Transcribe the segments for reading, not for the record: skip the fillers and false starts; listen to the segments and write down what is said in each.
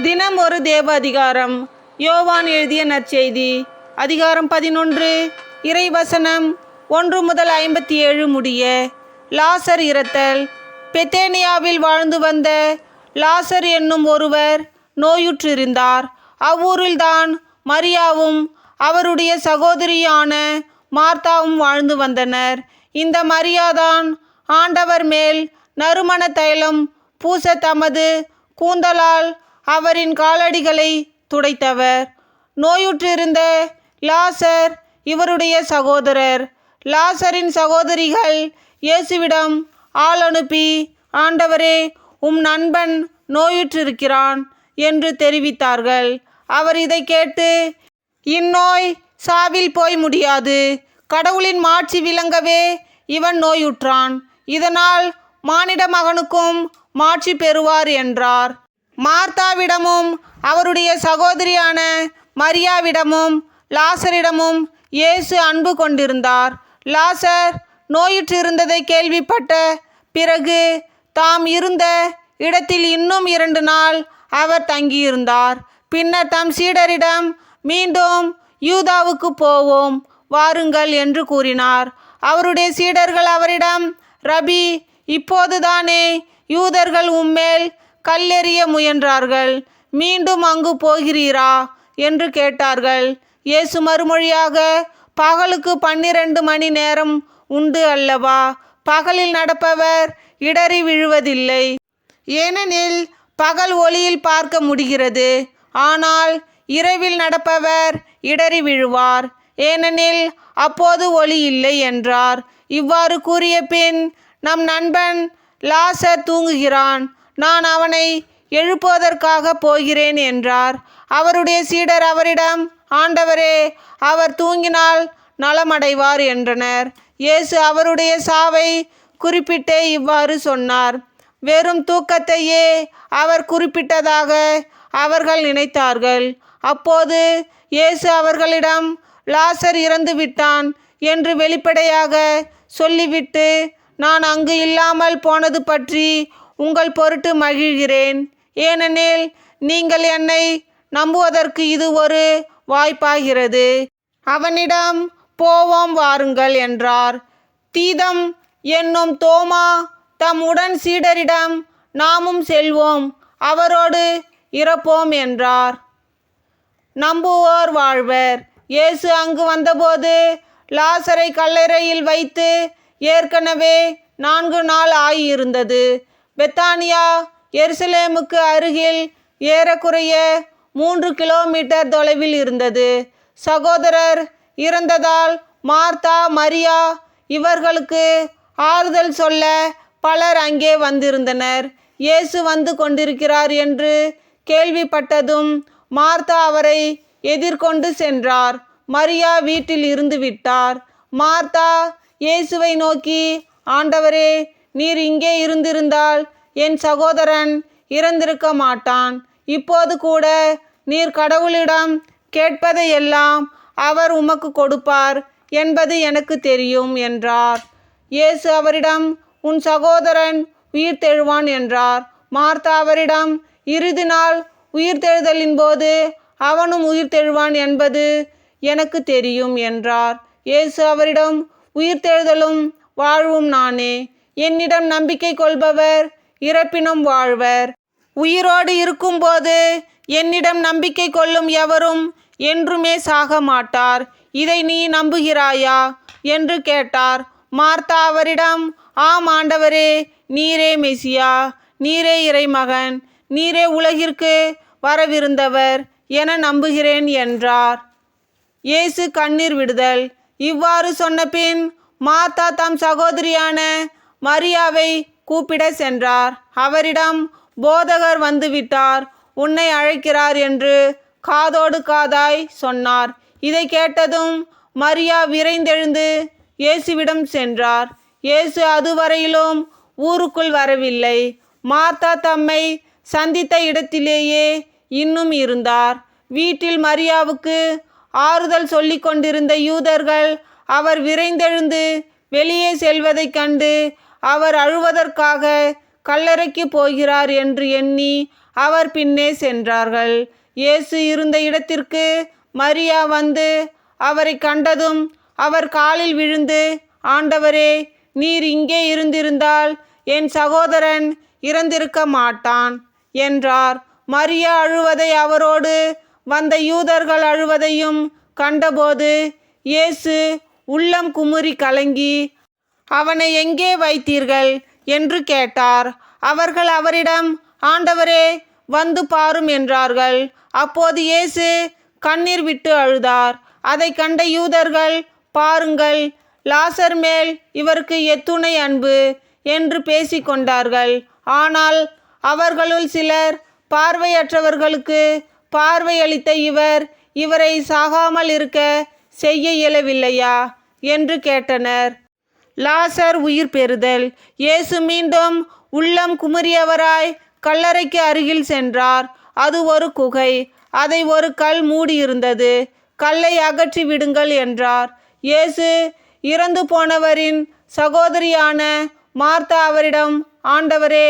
தினம் ஒரு தேவ அதிகாரம். யோவான் எழுதிய நற்செய்தி அதிகாரம் 11 இறைவசனம் 1 முதல் 57 முடிய. லாசர் இறத்தல். பெத்தேனியாவில் வாழ்ந்து வந்த லாசர் என்னும் ஒருவர் நோயுற்றிருந்தார். அவ்வூரில்தான் மரியாவும் அவருடைய சகோதரியான மார்த்தாவும் வாழ்ந்து வந்தனர். இந்த மரியாதான் ஆண்டவர் மேல் நறுமண தைலம் பூச தமது கூந்தலால் அவரின் காலடிகளை துடைத்தவர். நோயுற்றிருந்த லாசர் இவருடைய சகோதரர். லாசரின் சகோதரிகள் இயேசுவிடம் ஆள் அனுப்பி, ஆண்டவரே, உம் நண்பன் நோயுற்றிருக்கிறான் என்று தெரிவித்தார்கள். அவர் இதை கேட்டு, இந்நோய் சாவில் போய் முடியாது, கடவுளின் மாட்சி விளங்கவே இவன் நோயுற்றான், இதனால் மானிட மகனுக்கும் மாட்சி பெறுவார் என்றார். மார்த்தாவிடமும் அவருடைய சகோதரியான மரியாவிடமும் லாசரிடமும் இயேசு அன்பு கொண்டிருந்தார். லாசர் நோயுற்றிருந்ததை கேள்விப்பட்ட பிறகு தாம் இருந்த இடத்தில் இன்னும் 2 நாள் அவர் தங்கியிருந்தார். பின்னர் தம் சீடரிடம், மீண்டும் யூதாவுக்கு போவோம் வாருங்கள் என்று கூறினார். அவருடைய சீடர்கள் அவரிடம், ரபி, இப்போதுதானே யூதர்கள் உம்மேல் கல்லெறிய முயன்றார்கள், மீண்டும் அங்கு போகிறீரா என்று கேட்டார்கள். இயேசு மறுமொழியாக, பகலுக்கு 12 மணி நேரம் உண்டு அல்லவா? பகலில் நடப்பவர் இடறி விழுவதில்லை, ஏனெனில் பகல் ஒளியில் பார்க்க முடிகிறது. ஆனால் இரவில் நடப்பவர் இடறி விழுவார், ஏனெனில் அப்போது ஒளி இல்லை என்றார். இவ்வாறு கூறிய பின், நம் நண்பன் லாசர் தூங்குகிறான், நான் அவனை எழுப்புவதற்காக போகிறேன் என்றார். அவருடைய சீடர் அவரிடம், ஆண்டவரே, அவர் தூங்கினால் நலமடைவார் என்றனர். இயேசு அவருடைய சாவை குறிப்பிட்டே இவ்வாறு சொன்னார். வெறும் தூக்கத்தையே அவர் குறிப்பிட்டதாக அவர்கள் நினைத்தார்கள். அப்போது இயேசு அவர்களிடம், லாசர் இறந்து விட்டான் என்று வெளிப்படையாக சொல்லிவிட்டு, நான் அங்கு இல்லாமல் போனது பற்றி உங்கள் பொருட்டு மகிழ்கிறேன், ஏனெனில் நீங்கள் என்னை நம்புவதற்கு இது ஒரு வாய்ப்பாகிறது. அவனிடம் போவோம் வாருங்கள் என்றார். தீதம் என்னும் தோமா தம் உடன் சீடரிடம், நாமும் செல்வோம், அவரோடு இறப்போம் என்றார். நம்புவோர் வாழ்வர். இயேசு அங்கு வந்தபோது லாசரை கல்லறையில் வைத்து ஏற்கனவே 4 நாள் ஆகியிருந்தது. பெத்தானியா எருசலேமுக்கு அருகில் ஏறக்குறைய 3 கிலோமீட்டர் தொலைவில் இருந்தது. சகோதரர் இறந்ததால் மார்த்தா, மரியா இவர்களுக்கு ஆறுதல் சொல்ல பலர் அங்கே வந்திருந்தனர். இயேசு வந்து கொண்டிருக்கிறார் என்று கேள்விப்பட்டதும் மார்த்தா அவரை எதிர்கொண்டு சென்றார். மரியா வீட்டில் இருந்து விட்டார். மார்த்தா இயேசுவை நோக்கி, ஆண்டவரே, நீர் இங்கே இருந்திருந்தால் என் சகோதரன் இறந்திருக்க மாட்டான். இப்போது கூட நீர் கடவுளிடம் கேட்பதையெல்லாம் அவர் உமக்கு கொடுப்பார் என்பது எனக்கு தெரியும் என்றார். இயேசு அவரிடம், உன் சகோதரன் உயிர்த்தெழுவான் என்றார். மார்த்தா அவரிடம், இறுதி நாள் உயிர்த்தெழுதலின் போது அவனும் உயிர்த்தெழுவான் என்பது எனக்கு தெரியும் என்றார். இயேசு அவரிடம், உயிர்த்தெழுதலும் வாழ்வும் நானே. என்னிடம் நம்பிக்கை கொள்பவர் இறப்பினும் வாழ்வர். உயிரோடு இருக்கும்போது என்னிடம் நம்பிக்கை கொள்ளும் எவரும் என்றுமே சாக மாட்டார். இதை நீ நம்புகிறாயா என்று கேட்டார். மார்த்தா அவரிடம், ஆம் ஆண்டவரே, நீரே மெசியா, நீரே இறைமகன், நீரே உலகிற்கு வரவிருந்தவர் என நம்புகிறேன் என்றார். இயேசு கண்ணீர் விடுதல். இவ்வாறு சொன்னபின் மார்த்தா தம் சகோதரியான மரியாவை கூப்பிட சென்றார். அவரிடம், போதகர் வந்துவிட்டார், உன்னை அழைக்கிறார் என்று காதோடு காதாய் சொன்னார். இதை கேட்டதும் மரியா விரைந்தெழுந்து இயேசுவிடம் சென்றார். இயேசு அதுவரையிலும் ஊருக்குள் வரவில்லை. மார்த்தா தம்மை சந்தித்த இடத்திலேயே இன்னும் இருந்தார். வீட்டில் மரியாவுக்கு ஆறுதல் சொல்லி கொண்டிருந்த யூதர்கள் அவர் விரைந்தெழுந்து வெளியே செல்வதைக் கண்டு அவர் அழுவதற்காக கல்லறைக்கு போகிறார் என்று எண்ணி அவர் பின்னே சென்றார்கள். இயேசு இருந்த இடத்திற்கு மரியா வந்து அவரை கண்டதும் அவர் காலில் விழுந்து, ஆண்டவரே, நீர் இங்கே இருந்திருந்தால் என் சகோதரன் இறந்திருக்க மாட்டான் என்றார். மரியா அழுவதை அவரோடு வந்த யூதர்கள் அழுவதையும் கண்டபோது இயேசு உள்ளம் குமுறி கலங்கி, அவனை எங்கே வைத்தீர்கள் என்று கேட்டார். அவர்கள் அவரிடம், ஆண்டவரே, வந்து பாரும் என்றார்கள். அப்போது இயேசு கண்ணீர் விட்டு அழுதார். அதை கண்ட யூதர்கள், பாருங்கள், லாசர் மேல் இவருக்கு எத்துணை அன்பு என்று பேசிக்கொண்டார்கள். ஆனால் அவர்களுள் சிலர், பார்வையற்றவர்களுக்கு பார்வையளித்த இவரை சாகாமல் இருக்க செய்ய இயலவில்லையா என்று கேட்டனர். லாசர் உயிர் பெறுதல். இயேசு மீண்டும் உள்ளம் குமுறியவராய் கல்லறைக்கு அருகில் சென்றார். அது ஒரு குகை. அதை ஒரு கல் மூடியிருந்தது. கல்லை அகற்றி விடுங்கள் என்றார். இயேசு இறந்து போனவரின் சகோதரியான மார்த்தா அவரிடம், ஆண்டவரே,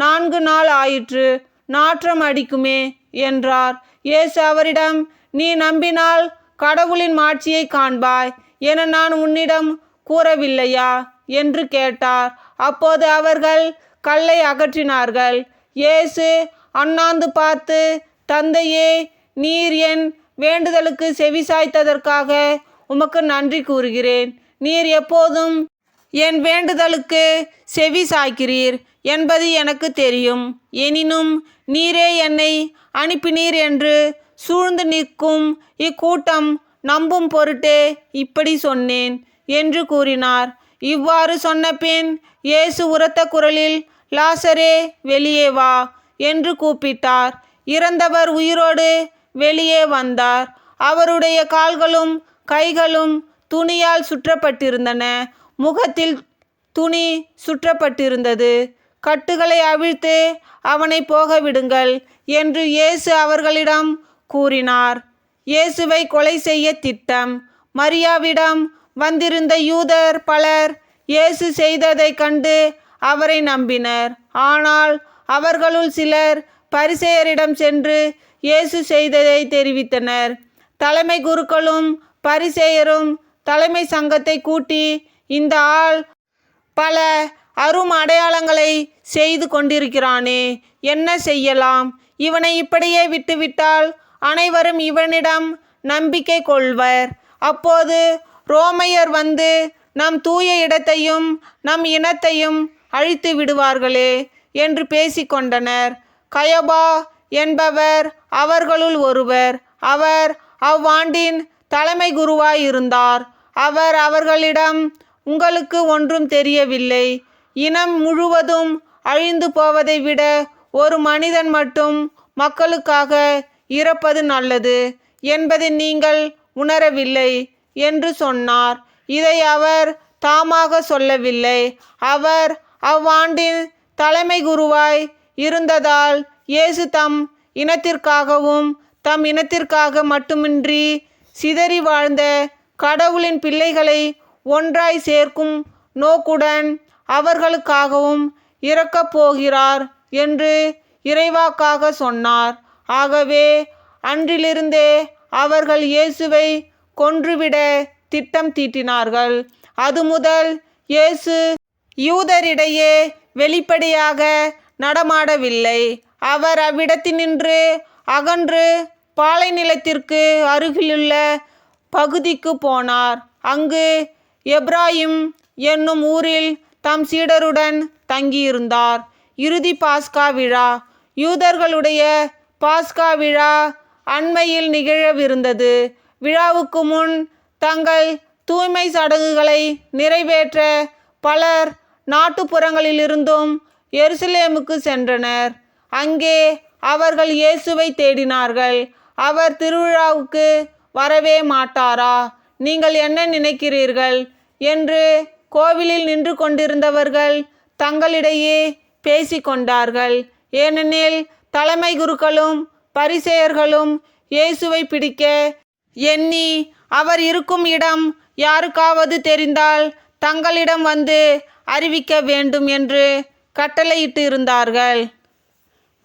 4 நாள் ஆயிற்று, நாற்றம் அடிக்குமே என்றார். இயேசு அவரிடம், நீ நம்பினால் கடவுளின் மாட்சியை காண்பாய் என நான் உன்னிடம் கூறவில்லையா என்று கேட்டார். அப்போது அவர்கள் கல்லை அகற்றினார்கள். இயேசு அண்ணாந்து பார்த்து, தந்தையே, நீர் என் வேண்டுதலுக்கு செவிசாய்த்ததற்காக உமக்கு நன்றி கூறுகிறேன். நீர் எப்போதும் என் வேண்டுதலுக்கு செவி சாய்க்கிறீர் என்பது எனக்கு தெரியும். எனினும் நீரே என்னை அனுப்பினீர் என்று சூழ்ந்து நிற்கும் இக்கூட்டம் நம்பும் பொருட்டே இப்படி சொன்னேன் என்று கூறினார். இவ்வாறு சொன்னபின் இயேசு உரத்த குரலில், லாசரே, வெளியே வா என்று கூப்பிட்டார். இறந்தவர் உயிரோடு வெளியே வந்தார். அவருடைய கால்களும் கைகளும் துணியால் சுற்றப்பட்டிருந்தன. முகத்தில் துணி சுற்றப்பட்டிருந்தது. கட்டுகளை அவிழ்த்து அவனை போக விடுங்கள் என்று இயேசு அவர்களிடம் கூறினார். இயேசுவை கொலை செய்ய திட்டம். மரியாவிடம் வந்திருந்த யூதர் பலர் இயேசு செய்ததை கண்டு அவரை நம்பினர். ஆனால் அவர்களுள் சிலர் பரிசேயரிடம் சென்று இயேசு செய்ததை தெரிவித்தனர். தலைமை குருக்களும் பரிசேயரும் தலைமை சங்கத்தை கூட்டி, இந்த ஆள் பல அரும் அடையாளங்களை செய்து கொண்டிருக்கிறானே, என்ன செய்யலாம்? இவனை இப்படியே விட்டுவிட்டால் அனைவரும் இவனிடம் நம்பிக்கை கொள்வர். அப்போது ரோமையர் வந்து நம் தூய இடத்தையும் நம் இனத்தையும் அழித்து விடுவார்களே என்று பேசிக்கொண்டனர். கயபா என்பவர் அவர்களுள் ஒருவர். அவர் அவ்வாண்டின் தலைமை குருவாய் இருந்தார். அவர் அவர்களிடம், உங்களுக்கு ஒன்றும் தெரியவில்லை. இனம் முழுவதும் அழிந்து போவதை விட ஒரு மனிதன் மட்டும் மக்களுக்காக இறப்பது நல்லது என்பதை நீங்கள் உணரவில்லை என்று சொன்னார். இதை அவர் தாமாக சொல்லவில்லை. அவர் அவ்வாண்டின் தலைமை குருவாய் இருந்ததால் இயேசு தம் இனத்திற்காகவும் தம் இனத்திற்காக மட்டுமின்றி சிதறி வாழ்ந்த கடவுளின் பிள்ளைகளை ஒன்றாய் சேர்க்கும் நோக்குடன் அவர்களுக்காகவும் இறக்கப் போகிறார் என்று இறைவாக்காக சொன்னார். ஆகவே அன்றிலிருந்தே அவர்கள் இயேசுவை கொன்றுவிட திட்டம் தீட்டினார்கள். அது முதல் இயேசு யூதரிடையே வெளிப்படையாக நடமாடவில்லை. அவர் அவ்விடத்தினின்று அகன்று பாலைநிலத்திற்கு அருகிலுள்ள பகுதிக்கு போனார். அங்கு எப்ராயிம் என்னும் ஊரில் தம் சீடருடன் தங்கியிருந்தார். இறுதி பாஸ்கா விழா. யூதர்களுடைய பாஸ்கா விழா அண்மையில் நிகழவிருந்தது. விழாவுக்கு முன் தங்கள் தூய்மை சடங்குகளை நிறைவேற்ற பலர் நாட்டுப்புறங்களிலிருந்தும் எருசலேமுக்கு சென்றனர். அங்கே அவர்கள் இயேசுவை தேடினார்கள். அவர் திருவிழாவுக்கு வரவே மாட்டாரா? நீங்கள் என்ன நினைக்கிறீர்கள் என்று கோவிலில் நின்று கொண்டிருந்தவர்கள் தங்களிடையே பேசிக்கொண்டார்கள். ஏனெனில் தலைமை குருக்களும் பரிசேயர்களும் இயேசுவை பிடிக்க எண்ணி அவர் இருக்கும் இடம் யாருக்காவது தெரிந்தால் தங்களிடம் வந்து அறிவிக்க வேண்டும் என்று கட்டளையிட்டு இருந்தார்கள்.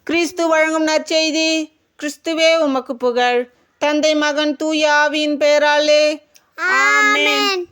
கிறிஸ்து வழங்கும் நற்செய்தி. கிறிஸ்துவே உமக்கு புகழ். தந்தை, மகன், தூய ஆவியின் பெயராலே ஆமென்.